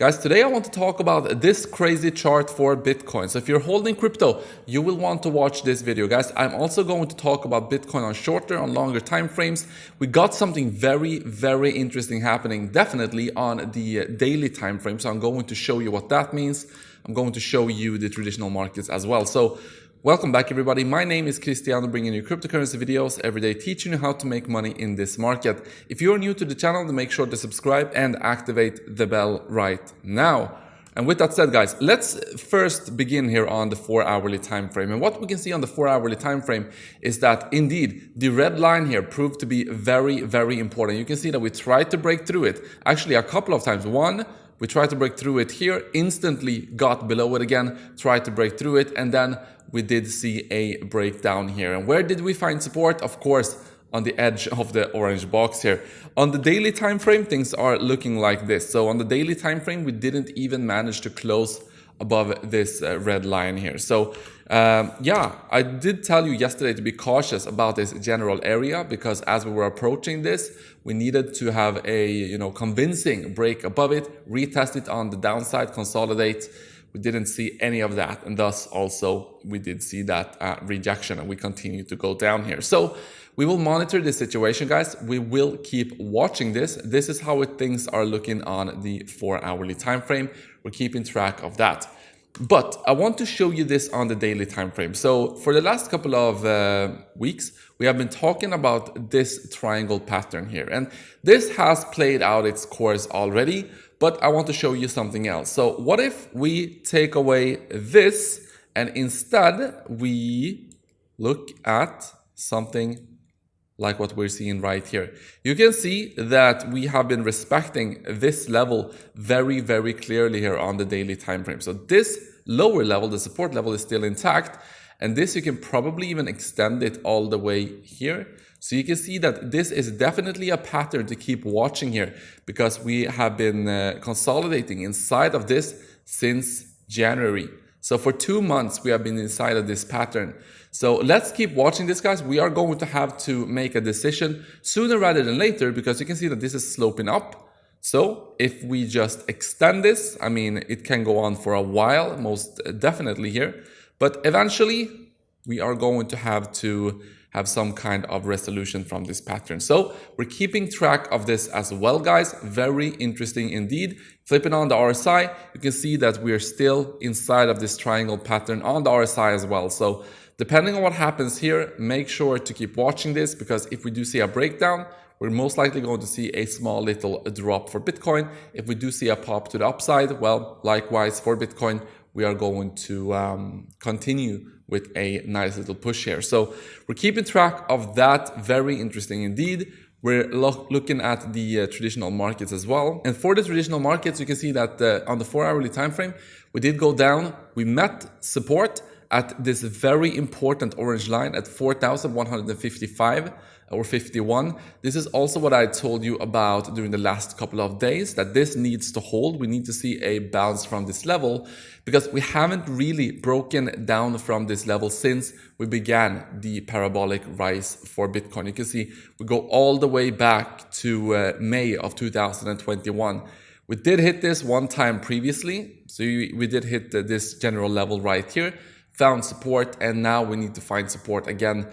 Guys, today I want to talk about this crazy chart for Bitcoin. So if you're holding crypto, you will want to watch this video. Guys, I'm also going to talk about Bitcoin on shorter, on longer time frames. We got something very, very interesting happening, definitely on the daily time frame. So I'm going to show you what that means. I'm going to show you the traditional markets as well. So welcome back, everybody. My name is Cristiano, bringing you cryptocurrency videos every day, teaching you how to make money in this market. If you're new to the channel, then make sure to subscribe and activate the bell right now. And with that said, guys, let's first begin here on the 4-hourly time frame. And what we can see on the 4-hourly time frame is that indeed the red line here proved to be very, very important. You can see that we tried to break through it actually a couple of times. One, we tried to break through it here, instantly got below it again, tried to break through it, and then we did see a breakdown here. And where did we find support? Of course, on the edge of the orange box here. On the daily time frame, things are looking like this. So on the daily time frame, we didn't even manage to close above this red line here. So yeah, I did tell you yesterday to be cautious about this general area, because as we were approaching this, we needed to have a convincing break above it, retest it on the downside, consolidate. We didn't see any of that, and thus also we did see that rejection, and we continue to go down here. So we will monitor this situation, guys. We will keep watching this. This is how things are looking on the 4-hourly time frame. We're keeping track of that. But I want to show you this on the daily time frame. So for the last couple of weeks, we have been talking about this triangle pattern here, and this has played out its course already. But I want to show you something else. So what if we take away this and instead we look at something like what we're seeing right here? You can see that we have been respecting this level very, very clearly here on the daily time frame. So this lower level, the support level, is still intact. And this, you can probably even extend it all the way here. So you can see that this is definitely a pattern to keep watching here, because we have been consolidating inside of this since January. So for 2 months, we have been inside of this pattern. So let's keep watching this, guys. We are going to have to make a decision sooner rather than later, because you can see that this is sloping up. So if we just extend this, I mean, it can go on for a while, most definitely here. But eventually, we are going to have some kind of resolution from this pattern. So we're keeping track of this as well, guys. Very interesting indeed. Flipping on the RSI, you can see that we're still inside of this triangle pattern on the RSI as well. So depending on what happens here, make sure to keep watching this, because if we do see a breakdown, we're most likely going to see a small little drop for Bitcoin. If we do see a pop to the upside, well, likewise for Bitcoin, we are going to continue with a nice little push here. So we're keeping track of that. Very interesting indeed. We're looking at the traditional markets as well. And for the traditional markets, you can see that on the 4-hourly time frame, we did go down. We met support at this very important orange line at 4,155 or 51. This is also what I told you about during the last couple of days, that this needs to hold. We need to see a bounce from this level, because we haven't really broken down from this level since we began the parabolic rise for Bitcoin. You can see we go all the way back to May of 2021. We did hit this one time previously. So we did hit this general level right here, found support, and now we need to find support again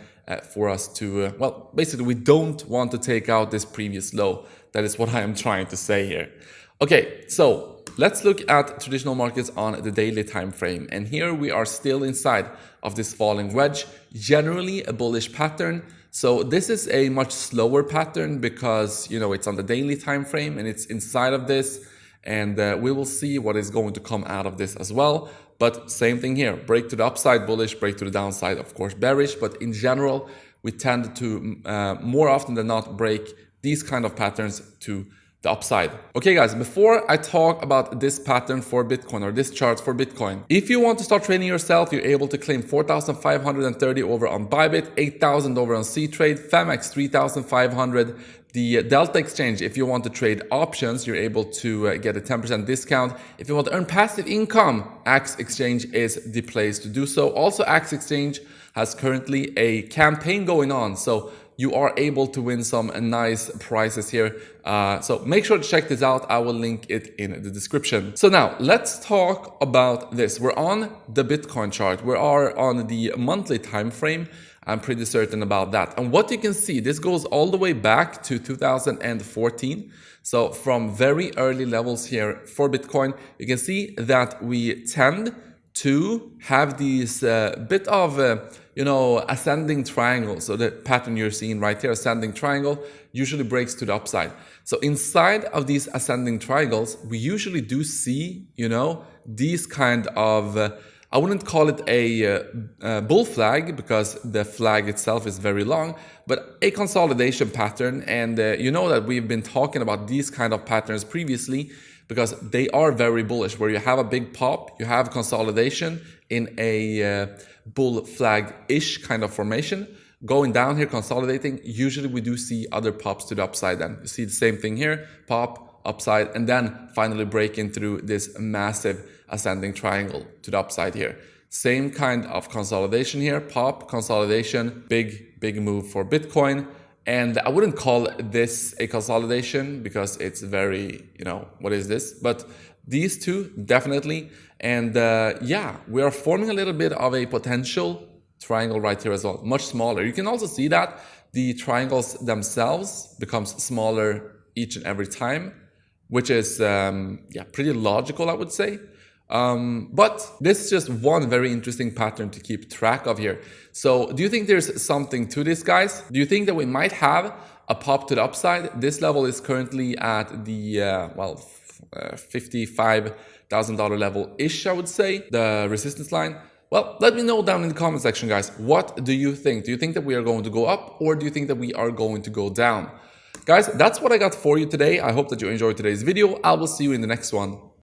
for us to, well, basically we don't want to take out this previous low. That is what I am trying to say here. Okay, so let's look at traditional markets on the daily time frame. And here we are still inside of this falling wedge, generally a bullish pattern. So this is a much slower pattern because, it's on the daily time frame and it's inside of this. And we will see what is going to come out of this as well. But same thing here, break to the upside, bullish, break to the downside, of course, bearish. But in general, we tend to more often than not break these kind of patterns to the upside. Okay, guys, before I talk about this pattern for Bitcoin or this chart for Bitcoin, if you want to start trading yourself, you're able to claim 4,530 over on Bybit, 8,000 over on C-Trade, Femex 3,500. The Delta exchange, if you want to trade options, you're able to get a 10% discount. If you want to earn passive income, Axe Exchange is the place to do so. Also, Axe Exchange has currently a campaign going on. So you are able to win some nice prizes here. So make sure to check this out. I will link it in the description. So now let's talk about this. We're on the Bitcoin chart. We are on the monthly time frame. I'm pretty certain about that. And what you can see, this goes all the way back to 2014. So from very early levels here for Bitcoin, you can see that we tend to have these bit of, ascending triangle. So the pattern you're seeing right here, ascending triangle, usually breaks to the upside. So inside of these ascending triangles, we usually do see, these kind of, I wouldn't call it a bull flag because the flag itself is very long, but a consolidation pattern. And you know that we've been talking about these kind of patterns previously because they are very bullish, where you have a big pop, you have consolidation in a bull flag-ish kind of formation. Going down here, consolidating, usually we do see other pops to the upside then. You see the same thing here, pop, upside, and then finally breaking through this massive ascending triangle to the upside here. Same kind of consolidation here, pop, consolidation, big move for Bitcoin. And I wouldn't call this a consolidation because it's very, what is this? But these two definitely. And yeah, we are forming a little bit of a potential triangle right here as well, much smaller. You can also see that the triangles themselves becomes smaller each and every time, which is pretty logical, I would say. But this is just one very interesting pattern to keep track of here. So do you think there's something to this, guys? Do you think that we might have a pop to the upside? This level is currently at the $55,000 level-ish, I would say, the resistance line. Well, let me know down in the comment section, guys. What do you think? Do you think that we are going to go up, or do you think that we are going to go down? Guys, that's what I got for you today. I hope that you enjoyed today's video. I will see you in the next one.